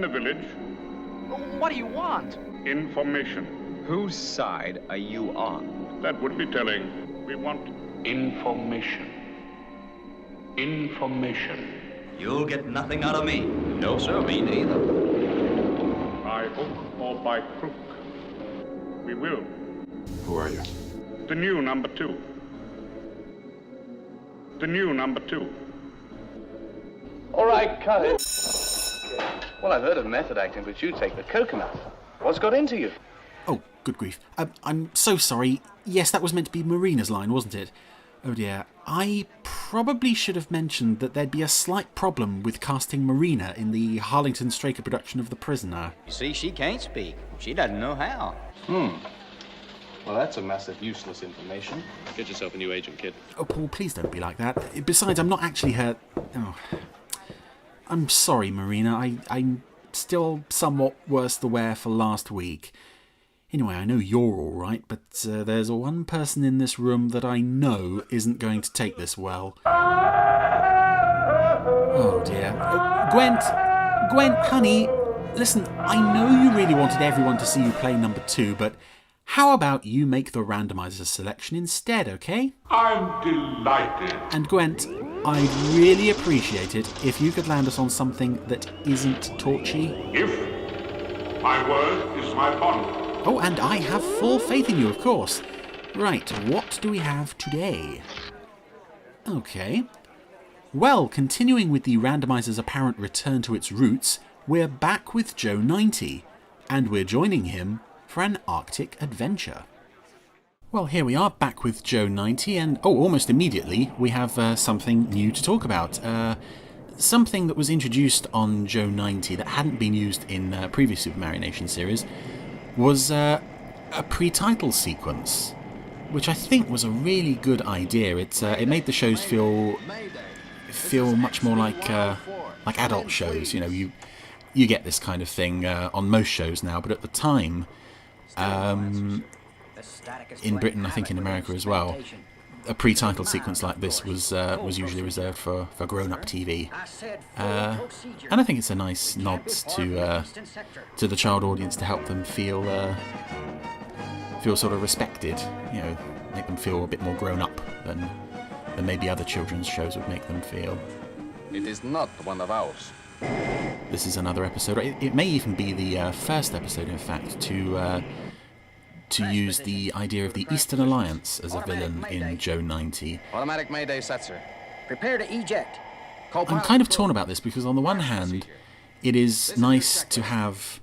the village. What do you want? Information. Whose side are you on? That would be telling. We want information. Information. You'll get nothing out of me. No, sir, me neither. By hook or by crook. We will. Who are you? The new number 2. The new number 2. All right, cut it. Well, I've heard of method acting, but you take the coconut. What's got into you? Oh, good grief. I'm so sorry. Yes, that was meant to be Marina's line, wasn't it? Oh dear. I probably should have mentioned that there'd be a slight problem with casting Marina in the Harlington Straker production of The Prisoner. You see, she can't speak. She doesn't know how. Well, that's a mess of useless information. Get yourself a new agent, kid. Oh, Paul, please don't be like that. Besides, I'm not actually her... Oh. I'm sorry, Marina. I'm still somewhat worse the wear for last week. Anyway, I know you're all right, but there's one person in this room that I know isn't going to take this well. Oh, dear. Gwent, honey, listen, I know you really wanted everyone to see you play number 2, but how about you make the randomizer selection instead, okay? I'm delighted. And Gwent, I'd really appreciate it if you could land us on something that isn't torchy. If my word is my bond. Oh, and I have full faith in you, of course. Right, what do we have today? Okay. Well, continuing with the randomizer's apparent return to its roots, we're back with Joe 90, and we're joining him for an Arctic adventure. Well, here we are back with Joe 90, and almost immediately we have something new to talk about. Something that was introduced on Joe 90 that hadn't been used in previous Super Mario Nation series was a pre-title sequence, which I think was a really good idea. It made the shows feel much more like adult shows. You know, you get this kind of thing on most shows now, but at the time, in Britain, I think in America as well, a pre-title sequence like this was usually reserved for grown-up TV, and I think it's a nice nod to the child audience to help them feel sort of respected. You know, make them feel a bit more grown-up than maybe other children's shows would make them feel. It is not one of ours. This is another episode. It may even be the first episode, in fact, to use the idea of the Eastern Alliance as a villain in Joe 90. Automatic Mayday set, sir. Prepare to eject. I'm kind of torn about this because on the one hand, it is nice to have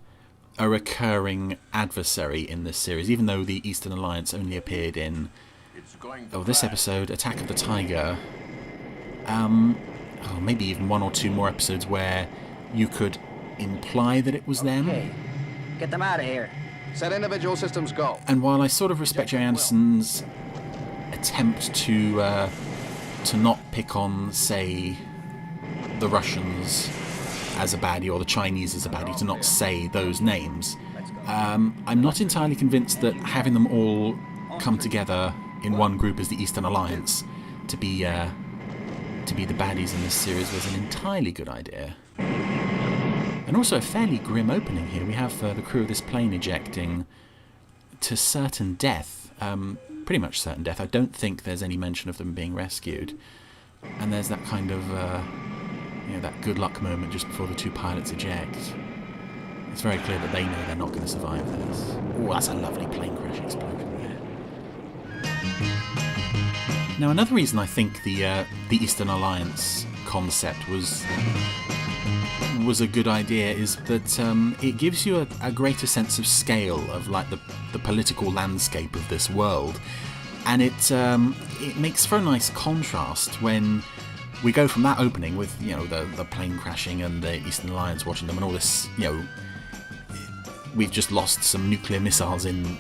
a recurring adversary in this series, even though the Eastern Alliance only appeared in this episode, Attack of the Tiger, maybe even 1 or 2 more episodes where you could imply that it was them. Okay. Get them out of here. Set individual systems go. And while I sort of respect Jay Anderson's attempt to not pick on, say, the Russians as a baddie or the Chinese as a baddie, to not say those names, I'm not entirely convinced that having them all come together in one group as the Eastern Alliance to be the baddies in this series was an entirely good idea. And also a fairly grim opening here. We have the crew of this plane ejecting to certain death, pretty much certain death. I don't think there's any mention of them being rescued. And there's that kind of, that good luck moment just before the 2 pilots eject. It's very clear that they know they're not going to survive this. Oh, that's a lovely plane crash explosion there. Now, another reason I think the Eastern Alliance concept was a good idea is that it gives you a greater sense of scale of like the political landscape of this world, and it makes for a nice contrast when we go from that opening with the plane crashing and the Eastern Alliance watching them and all this. We've just lost some nuclear missiles in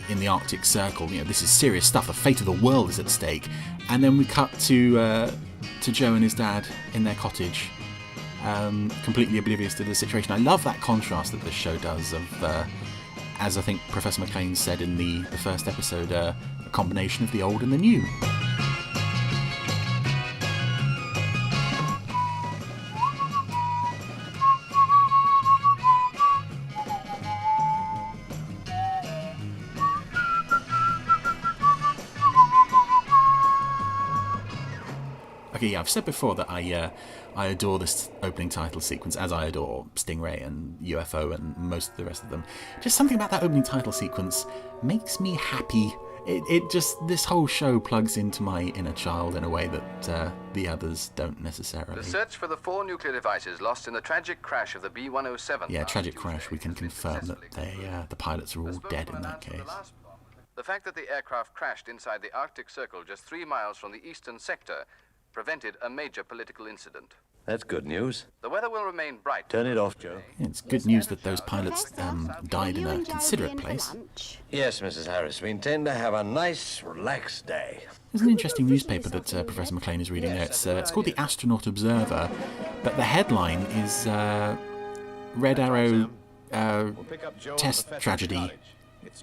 the Arctic Circle. This is serious stuff. The fate of the world is at stake, and then we cut to Joe and his dad in their cottage. Completely oblivious to the situation. I love that contrast that this show does of, as I think Professor McLean said in the first episode, a combination of the old and the new. Okay, yeah, I've said before that I adore this opening title sequence, as I adore Stingray and UFO and most of the rest of them. Just something about that opening title sequence makes me happy. It just, this whole show plugs into my inner child in a way that the others don't necessarily. The search for the 4 nuclear devices lost in the tragic crash of the B-107. Yeah, tragic crash. We can confirm that the pilots are all dead in that case. The fact that the aircraft crashed inside the Arctic Circle just 3 miles from the eastern sector prevented a major political incident. That's good news. The weather will remain bright. Turn it off, Joe. It's good news that those pilots died in a considerate place. Yes, Mrs. Harris, we intend to have a nice, relaxed day. There's an interesting newspaper that Professor McLean is reading there. It's called the Astronaut Observer, but the headline is Red Arrow Test Tragedy,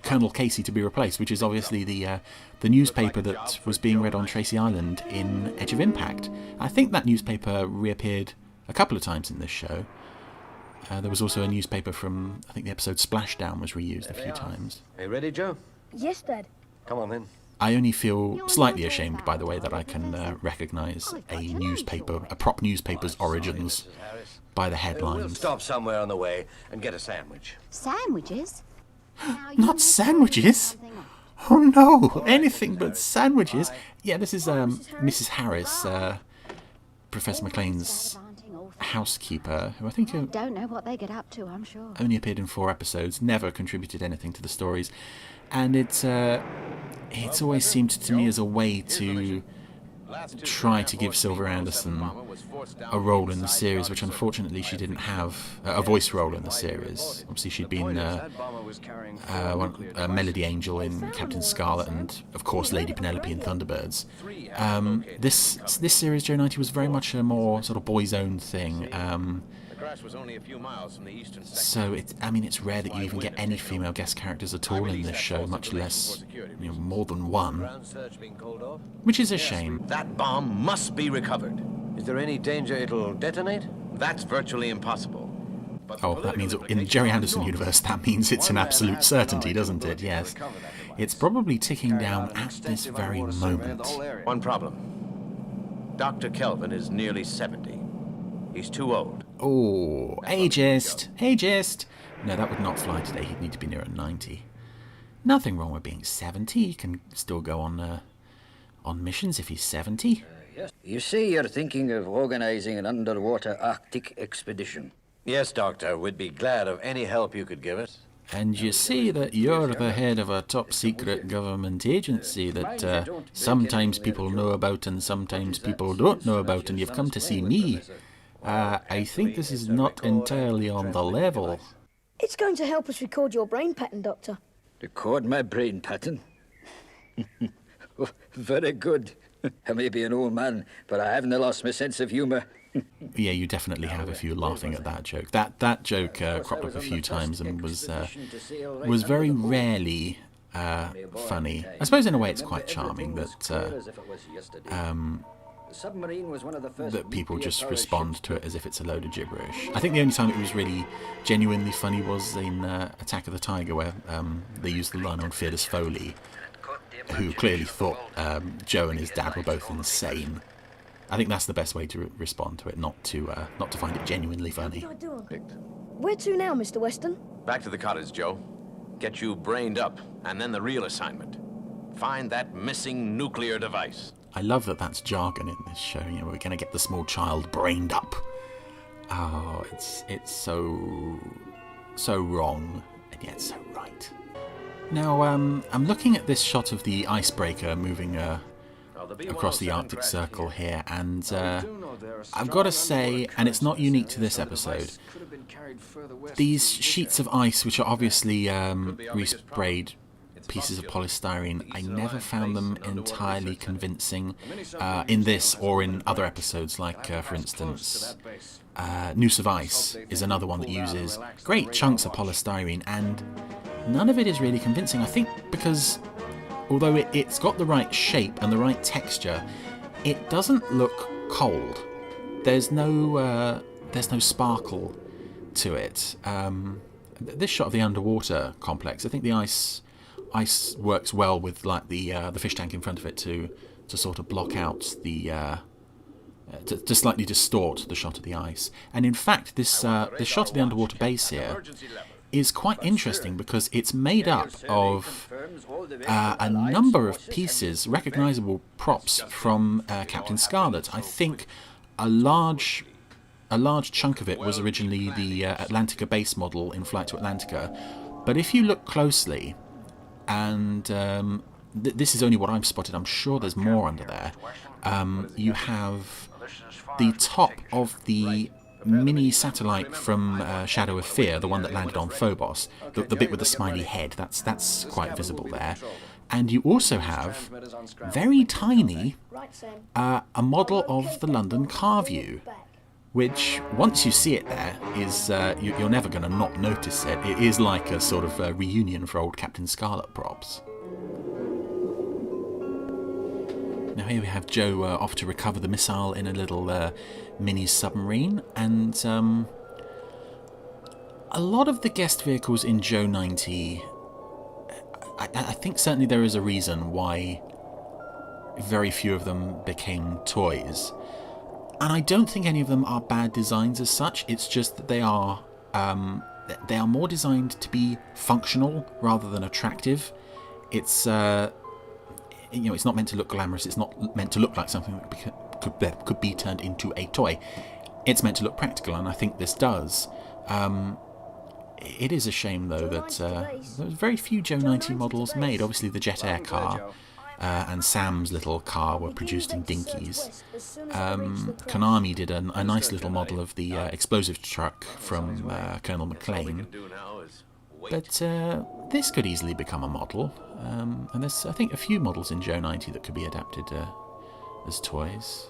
Colonel Casey to be replaced, which is obviously the newspaper that was being read on Tracy Island in Edge of Impact. I think that newspaper reappeared a couple of times in this show. There was also a newspaper from, I think the episode Splashdown was reused a few times. Are you ready, Joe? Yes, Dad. Come on, then. I only feel slightly ashamed, by the way, that I can recognise a newspaper, a prop newspaper's origins by the We'll headlines. stop somewhere on the way and get a sandwich. Sandwiches? Not sandwiches? Oh no, anything but sandwiches. Yeah, this is Mrs. Harris, Professor McLean's housekeeper, who I think Don't know what they get up to, I'm sure. only appeared in 4 episodes, never contributed anything to the stories, and it's always seemed to me as a way to try to give Sylvia Anderson a role in the series, which unfortunately she didn't have, a voice role in the series. Obviously she'd been Melody Angel in Captain Scarlet and, of course, Lady Penelope in Thunderbirds. This series, Joe 90, was very much a more sort of boys' own thing. So it's rare that you even get any female guest characters at all in this show, much less more than one, which is a shame. That bomb must be recovered. Is there any danger it'll detonate? That's virtually impossible. Oh, that means in the Jerry Anderson universe, that means it's an absolute certainty, doesn't it? Yes. It's probably ticking down at this very moment. One problem. Dr. Kelvin is nearly 70. He's too old. Oh, ageist. No, that would not fly today. He'd need to be nearer 90. Nothing wrong with being 70. He can still go on missions if he's 70. Yes. You say you're thinking of organizing an underwater Arctic expedition. Yes, Doctor. We'd be glad of any help you could give us. And you see that you're the head of a top-secret government agency that sometimes people know about and sometimes people don't know about, and you've come to see me. I think this is not entirely on the level. It's going to help us record your brain pattern, Doctor. Record my brain pattern? Oh, very good. I may be an old man, but I haven't lost my sense of humour. Yeah, you definitely have if you're laughing at that joke. That joke cropped up a few times and was very rarely funny. I suppose in a way it's quite charming that people just respond to it as if it's a load of gibberish. I think the only time it was really genuinely funny was in Attack of the Tiger, where they used the line on Fearless Foley, who clearly thought Joe and his dad were both insane. I think that's the best way to respond to it, not to find it genuinely funny. Where to now, Mr. Weston? Back to the cottage, Joe. Get you brained up, and then the real assignment. Find that missing nuclear device. I love that that's jargon in this show. We're going to get the small child brained up. Oh, it's so wrong, and yet so right. Now, I'm looking at this shot of the icebreaker moving across the Arctic Circle here, and I've got to say, and it's not unique to this episode, these sheets of ice, which are obviously resprayed pieces of polystyrene, I never found them entirely convincing in this or in other episodes, like, for instance, Noose of Ice is another one that uses great chunks of polystyrene, and none of it is really convincing. I think because although it's got the right shape and the right texture, it doesn't look cold. There's no sparkle to it. This shot of the underwater complex, I think the ice works well with like the fish tank in front of it to sort of block out the to slightly distort the shot of the ice. And in fact, this shot of the underwater base here is quite interesting because it's made up of a number of pieces, recognisable props from Captain Scarlet. I think a large chunk of it was originally the Atlantica base model in Flight to Atlantica. But if you look closely, and this is only what I've spotted, I'm sure there's more under there, you have the top of the mini satellite from Shadow of Fear, the one that landed on Phobos, the bit with the smiley head, that's quite visible there. And you also have, very tiny, a model of the London car view, which, once you see it there, is you're never going to not notice it. It is like a sort of reunion for old Captain Scarlet props. Now here we have Joe off to recover the missile in a little mini submarine, and a lot of the guest vehicles in Joe 90, I think certainly there is a reason why very few of them became toys. And I don't think any of them are bad designs as such, it's just that they are more designed to be functional rather than attractive. It's it's not meant to look glamorous, it's not meant to look like something that could be turned into a toy. It's meant to look practical, and I think this does. It is a shame, though, that there was very few Joe 90 models made. Obviously, the Jet Air car and Sam's little car were produced in dinkies. Konami did a nice little model of the explosive truck from Colonel McLean. But this could easily become a model, and there's, I think, a few models in Joe 90 that could be adapted as toys.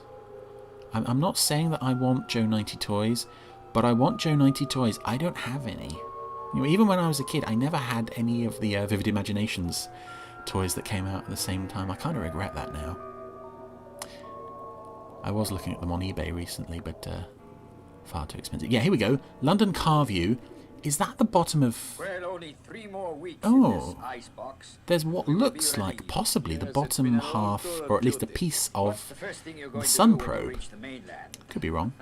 I'm not saying that I want Joe 90 toys, but I want Joe 90 toys. I don't have any. Even when I was a kid, I never had any of the Vivid Imaginations toys that came out at the same time. I kind of regret that now. I was looking at them on eBay recently, but far too expensive. Yeah, here we go. London Car View. Is that the bottom of... Well, only 3 more weeks in this icebox. There's what looks like possibly the bottom half, or at least a piece of the sun probe. Could be wrong.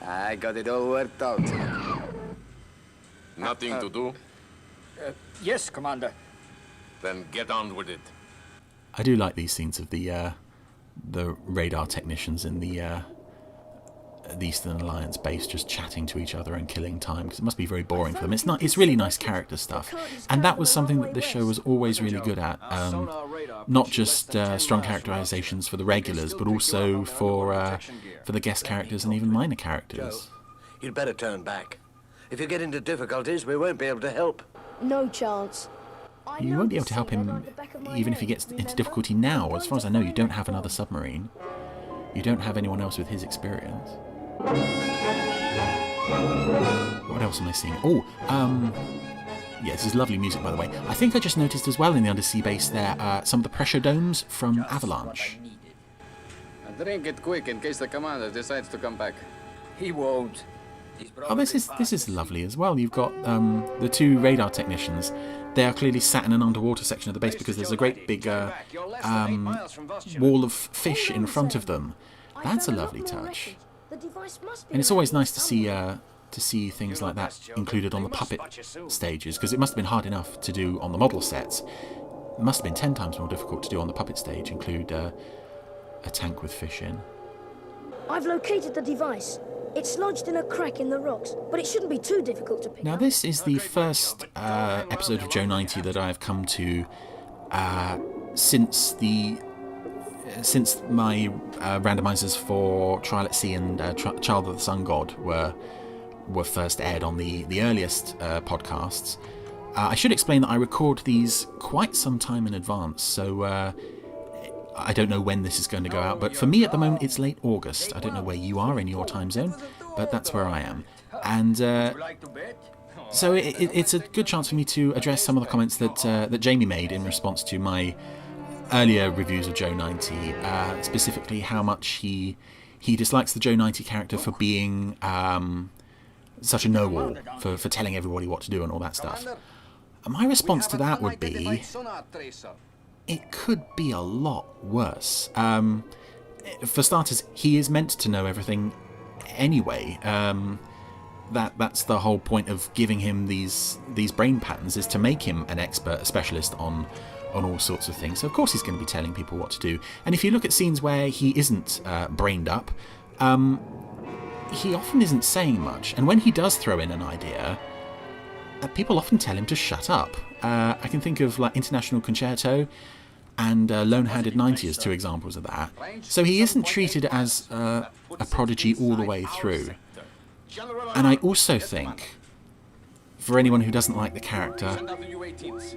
I got it all worked out. Nothing to do? Yes, Commander. Then get on with it. I do like these scenes of the radar technicians in the Eastern Alliance base just chatting to each other and killing time, because it must be very boring for them. It's really nice character stuff, and that was something that this show was always really good at. Not just strong characterizations for the regulars, but also for the guest characters and even minor characters. You'd better turn back. If you get into difficulties, we won't be able to help. No chance. You won't be able to help him even if he gets into difficulty now. As far as I know, you don't have another submarine. You don't have anyone else with his experience. What else am I seeing? Oh, yeah, this is lovely music, by the way. I think I just noticed as well in the undersea base there some of the pressure domes from Avalanche. Drink it quick in case the commander decides to come back. He won't. Oh, this is lovely as well. You've got the 2 radar technicians. They are clearly sat in an underwater section of the base because there's a great big wall of fish in front of them. That's a lovely touch. And it's always nice to see things like that included on the puppet stages, because it must have been hard enough to do on the model sets. It must have been 10 times more difficult to do on the puppet stage, include a tank with fish in. I've located the device. It's lodged in a crack in the rocks, but it shouldn't be too difficult to pick Now, up. this is the first episode of Joe 90 that I've come to since my randomizers for Trial at Sea and Child of the Sun God were first aired on the earliest podcasts. I should explain that I record these quite some time in advance, so I don't know when this is going to go out, but for me at the moment it's late August. I don't know where you are in your time zone, but that's where I am. And so it's a good chance for me to address some of the comments that Jamie made in response to my earlier reviews of Joe 90, specifically how much he dislikes the Joe 90 character for being such a know-all, for telling everybody what to do and all that stuff. And my response to that would be, it could be a lot worse. for starters, he is meant to know everything anyway. That's the whole point of giving him these brain patterns, is to make him an expert, a specialist on all sorts of things. So of course he's going to be telling people what to do. And if you look at scenes where he isn't brained up, he often isn't saying much. And when he does throw in an idea, people often tell him to shut up. I can think of like International Concerto and Lone-Handed 90 as two examples of that. So he isn't treated as a prodigy all the way through. And I also think, for anyone who doesn't like the character,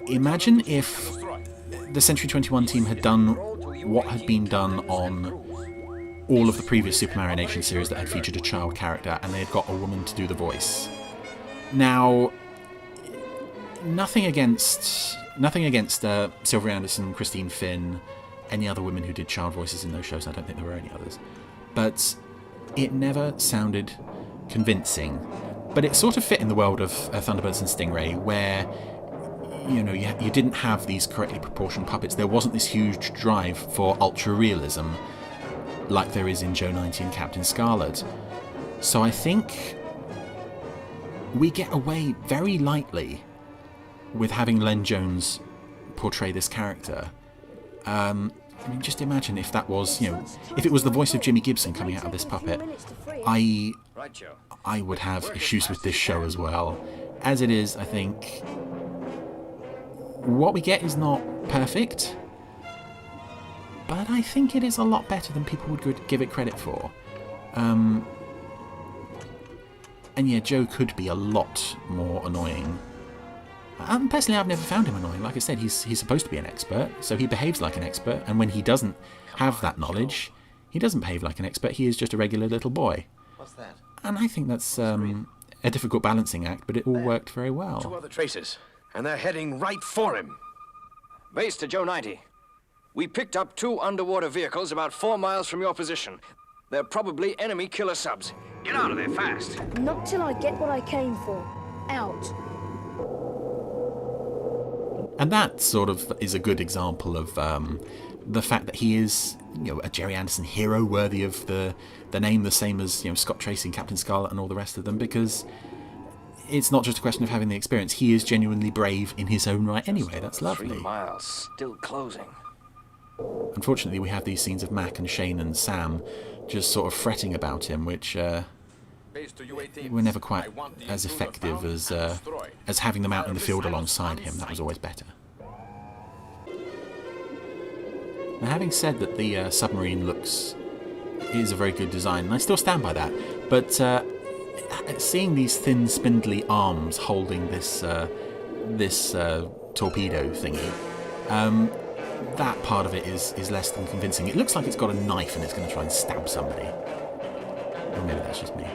imagine if the Century 21 team had done what had been done on all of the previous Super Mario Nation series that had featured a child character, and they had got a woman to do the voice. Now, nothing against Sylvia Anderson, Christine Finn, any other women who did child voices in those shows. I don't think there were any others. But it never sounded convincing. But it sort of fit in the world of Thunderbirds and Stingray, where you didn't have these correctly proportioned puppets. There wasn't this huge drive for ultra realism like there is in Joe 90 and Captain Scarlet. So I think we get away very lightly with having Len Jones portray this character. I mean, just imagine if that was, if it was the voice of Jimmy Gibson coming out of this puppet. I would have issues with this show as well. As it is, I think what we get is not perfect, but I think it is a lot better than people would give it credit for. And yeah, Joe could be a lot more annoying. Personally, I've never found him annoying. Like I said, he's supposed to be an expert, so he behaves like an expert, and when he doesn't have that knowledge, he doesn't behave like an expert. He is just a regular little boy. What's that? And I think that's a difficult balancing act, but it all worked very well. 2 other traces, and they're heading right for him. Base to Joe 90. We picked up 2 underwater vehicles about 4 miles from your position. They're probably enemy killer subs. Get out of there fast. Not till I get what I came for. Out. And that sort of is a good example of the fact that he is, a Jerry Anderson hero worthy of the name, the same as Scott Tracy and Captain Scarlet and all the rest of them, because it's not just a question of having the experience. He is genuinely brave in his own right anyway. That's lovely. 3 miles, still closing. Unfortunately, we have these scenes of Mac and Shane and Sam just sort of fretting about him, which were never quite as effective as having them out in the field alongside him. That was always better. Now, having said that the submarine is a very good design, and I still stand by that, but seeing these thin, spindly arms holding this torpedo thingy, that part of it is less than convincing. It looks like it's got a knife and it's going to try and stab somebody. Or maybe that's just me.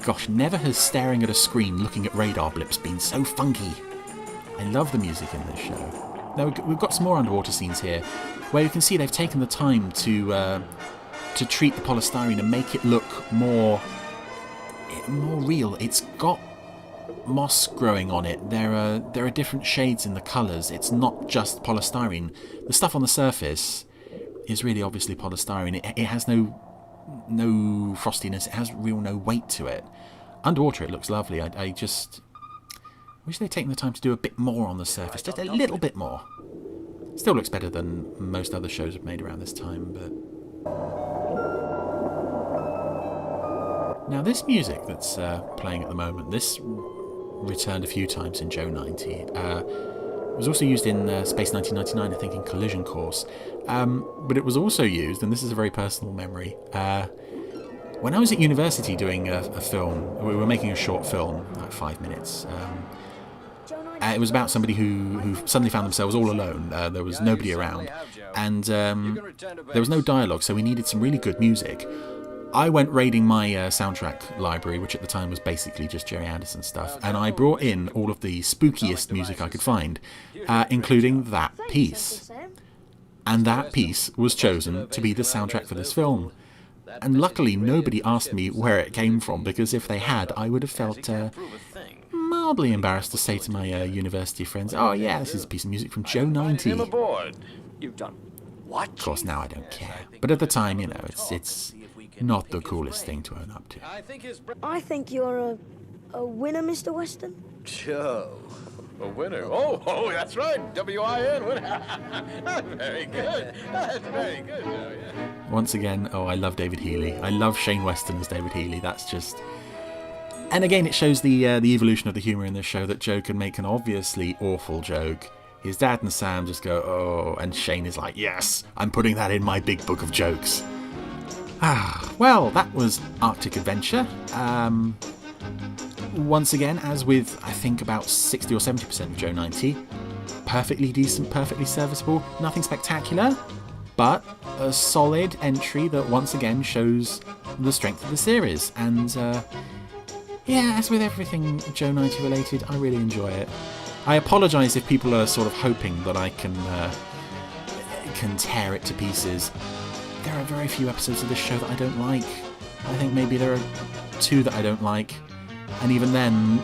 Gosh, never has staring at a screen looking at radar blips been so funky. I love the music in this show. Now we've got some more underwater scenes here, where you can see they've taken the time to treat the polystyrene and make it look more real. It's got moss growing on it. There are different shades in the colours. It's not just polystyrene. The stuff on the surface is really obviously polystyrene. It has no frostiness. It has no weight to it. Underwater it looks lovely. I just wish they'd taken the time to do a bit more on the surface, just a little bit more. Still looks better than most other shows have made around this time, but now this music that's playing at the moment, this returned a few times in Joe 90. Was also used in Space 1999, I think, in Collision Course. But it was also used, and this is a very personal memory, when I was at university doing a film. We were making a short film, like 5 minutes. It was about somebody who suddenly found themselves all alone. There was nobody around, and there was no dialogue, so we needed some really good music. I went raiding my soundtrack library, which at the time was basically just Jerry Anderson stuff, and I brought in all of the spookiest music I could find, including that piece. And that piece was chosen to be the soundtrack for this film. And luckily nobody asked me where it came from, because if they had, I would have felt mildly embarrassed to say to my university friends, oh yeah, this is a piece of music from Joe 90. Him aboard. You've done. What? Of course, now I don't care. But at the time, you know, it's not the coolest thing to own up to. I think you're a winner, Mr. Weston. Joe. A winner. Oh, that's right. W-I-N, winner. That's very good. That's very good, Joe, yeah. Once again, I love David Healy. I love Shane Weston as David Healy. That's just... And again, it shows the evolution of the humour in this show, that Joe can make an obviously awful joke. His dad and Sam just go, oh, and Shane is like, yes, I'm putting that in my big book of jokes. Well, that was Arctic Adventure. Once again, as with, I think, about 60 or 70% of Joe 90, perfectly decent, perfectly serviceable, nothing spectacular, but a solid entry that once again shows the strength of the series. And, yeah, as with everything Joe 90 related, I really enjoy it. I apologise if people are sort of hoping that I can tear it to pieces. There are very few episodes of this show that I don't like. I think maybe there are 2 that I don't like, and even then,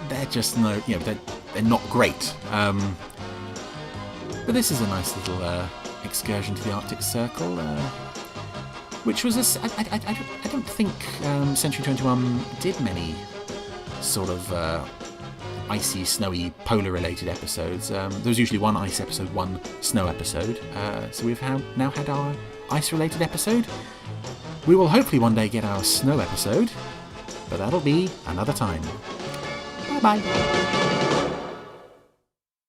they're just they're not great. But this is a nice little excursion to the Arctic Circle, which was I don't think Century 21 did many sort of icy, snowy, polar-related episodes. There was usually one ice episode, one snow episode. So we've now had our ice-related episode. We will hopefully one day get our snow episode, but that'll be another time. Bye-bye.